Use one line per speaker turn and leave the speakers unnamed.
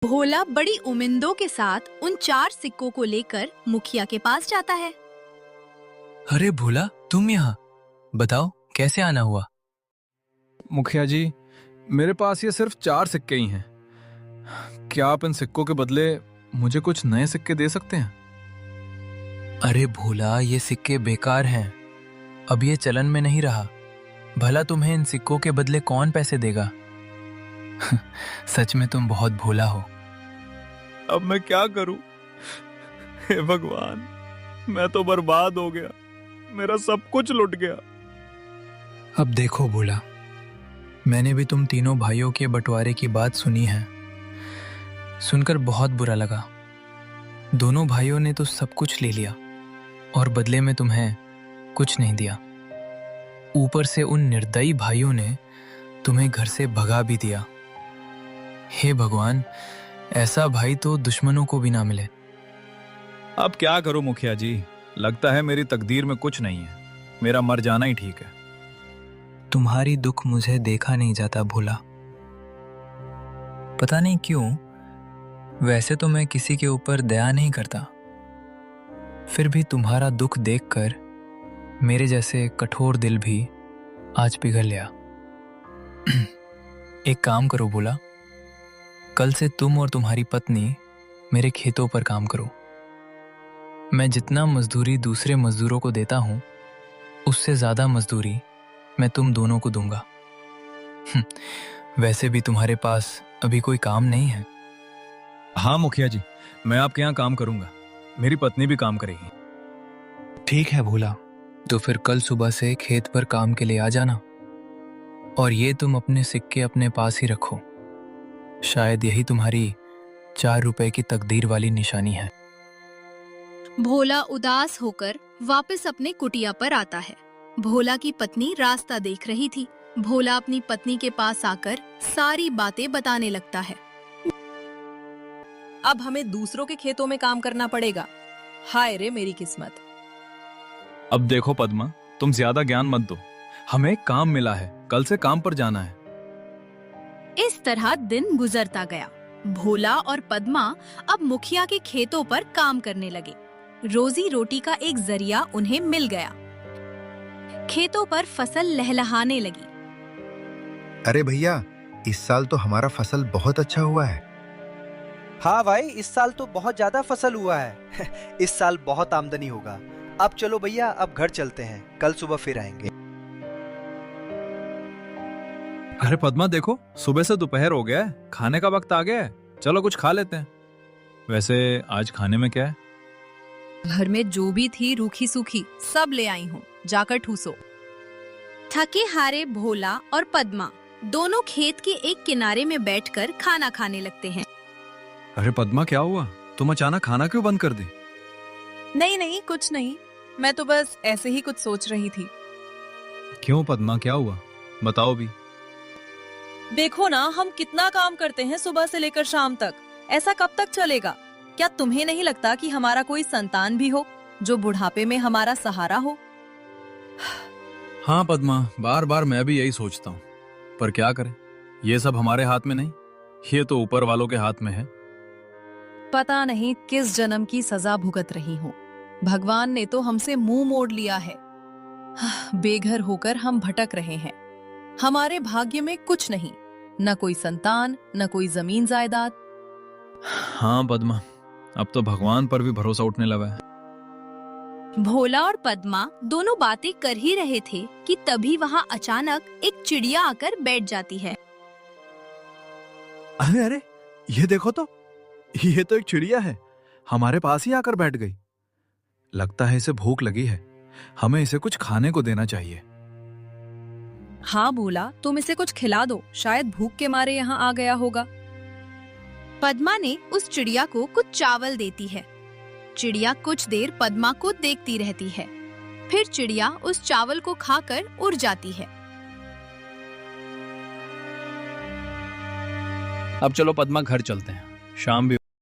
भोला बड़ी उम्मीदों के साथ उन 4 सिक्कों को लेकर मुखिया के पास जाता है।
अरे भोला, तुम यहाँ? बताओ कैसे आना हुआ?
मुखिया जी, मेरे पास ये सिर्फ 4 सिक्के ही हैं। क्या आप इन सिक्कों के बदले मुझे कुछ नए सिक्के दे सकते हैं?
अरे भोला, ये सिक्के बेकार हैं। अब ये चलन में नहीं रहा। भला तुम्हें इन सिक्कों के बदले कौन पैसे देगा? सच में तुम बहुत भोला हो।
अब मैं क्या करूं? हे भगवान, मैं तो बर्बाद हो गया। मेरा सब कुछ लुट गया।
अब देखो भोला, मैंने भी तुम तीनों भाइयों के बंटवारे की बात सुनी है। सुनकर बहुत बुरा लगा। दोनों भाइयों ने तो सब कुछ ले लिया और बदले में तुम्हें कुछ नहीं दिया। ऊपर से उन निर्दयी भाइयों ने तुम्हें घर से भगा भी दिया। हे भगवान, ऐसा भाई तो दुश्मनों को भी ना मिले।
अब क्या करूं मुखिया जी? लगता है मेरी तकदीर में कुछ नहीं है। मेरा मर जाना ही ठीक है।
तुम्हारी दुख मुझे देखा नहीं जाता भोला। पता नहीं क्यों, वैसे तो मैं किसी के ऊपर दया नहीं करता, फिर भी तुम्हारा दुख देखकर मेरे जैसे कठोर दिल भी आज पिघल गया। एक काम करो भोला, कल से तुम और तुम्हारी पत्नी मेरे खेतों पर काम करो। मैं जितना मजदूरी दूसरे मजदूरों को देता हूं, उससे ज्यादा मजदूरी मैं तुम दोनों को दूंगा। वैसे भी तुम्हारे पास अभी कोई काम नहीं है।
हाँ मुखिया जी, मैं आपके यहाँ काम करूंगा। मेरी पत्नी भी काम करेगी।
ठीक है भोला, तो फिर कल सुबह से खेत पर काम के लिए आ जाना। और ये तुम अपने सिक्के अपने पास ही रखो। शायद यही तुम्हारी 4 रुपए की तकदीर वाली निशानी है।
भोला उदास होकर वापस अपने कुटिया पर आता है। भोला की पत्नी रास्ता देख रही थी। भोला अपनी पत्नी के पास आकर सारी बातें बताने लगता है।
अब हमें दूसरों के खेतों में काम करना पड़ेगा। हाय रे मेरी किस्मत।
अब देखो पद्मा, तुम ज्यादा ज्ञान मत दो। हमें एक काम मिला है, कल से काम पर जाना है।
इस तरह दिन गुजरता गया। भोला और पद्मा अब मुखिया के खेतों पर काम करने लगे। रोजी रोटी का एक जरिया उन्हें मिल गया। खेतों पर फसल लहलहाने लगी।
अरे भैया, इस साल तो हमारा फसल बहुत अच्छा हुआ है।
हाँ भाई, इस साल तो बहुत ज्यादा फसल हुआ है। इस साल बहुत आमदनी होगा। अब चलो भैया, अब घर चलते हैं, कल सुबह फिर आएंगे।
अरे पद्मा देखो, सुबह से दोपहर हो गया है, खाने का वक्त आ गया है। चलो कुछ खा लेते हैं। वैसे आज खाने में क्या है?
घर में जो भी थी रूखी सूखी सब ले आई हूँ, जाकर ठूसो।
थके हारे भोला और पद्मा दोनों खेत के एक किनारे में बैठकर खाना खाने लगते हैं।
अरे पद्मा, क्या हुआ? तुम अचानक खाना क्यों बंद कर दी?
नहीं नहीं, कुछ नहीं। मैं तो बस ऐसे ही कुछ सोच रही थी।
क्यों पद्मा, क्या हुआ? बताओ भी।
देखो ना, हम कितना काम करते हैं सुबह से लेकर शाम तक। ऐसा कब तक चलेगा? क्या तुम्हें नहीं लगता कि हमारा कोई संतान भी हो जो बुढ़ापे में हमारा सहारा हो?
हाँ पद्मा, बार बार मैं भी यही सोचता हूँ, पर क्या करें, ये सब हमारे हाथ में नहीं, ये तो ऊपर वालों के हाथ में है।
पता नहीं किस जन्म की सजा भुगत रही हूँ। भगवान ने तो हमसे मुंह मोड़ लिया है। बेघर होकर हम भटक रहे हैं। हमारे भाग्य में कुछ नहीं, न कोई संतान, न कोई जमीन जायदाद।
हाँ पद्मा, अब तो भगवान पर भी भरोसा उठने लगा है।
भोला और पद्मा दोनों बातें कर ही रहे थे कि तभी वहां अचानक एक चिड़िया आकर बैठ जाती है।
अरे अरे, ये देखो तो, ये तो एक चिड़िया है, हमारे पास ही आकर बैठ गई। लगता है इसे भूख लगी है, हमें इसे कुछ खाने को देना चाहिए।
हाँ भोला, तुम इसे कुछ खिला दो, शायद भूख के मारे यहाँ आ गया होगा।
पद्मा ने उस चिड़िया को कुछ चावल देती है। चिड़िया कुछ देर पद्मा को देखती रहती है, फिर चिड़िया उस चावल को खाकर उड़ जाती है।
अब चलो पद्मा, घर चलते हैं, शाम भी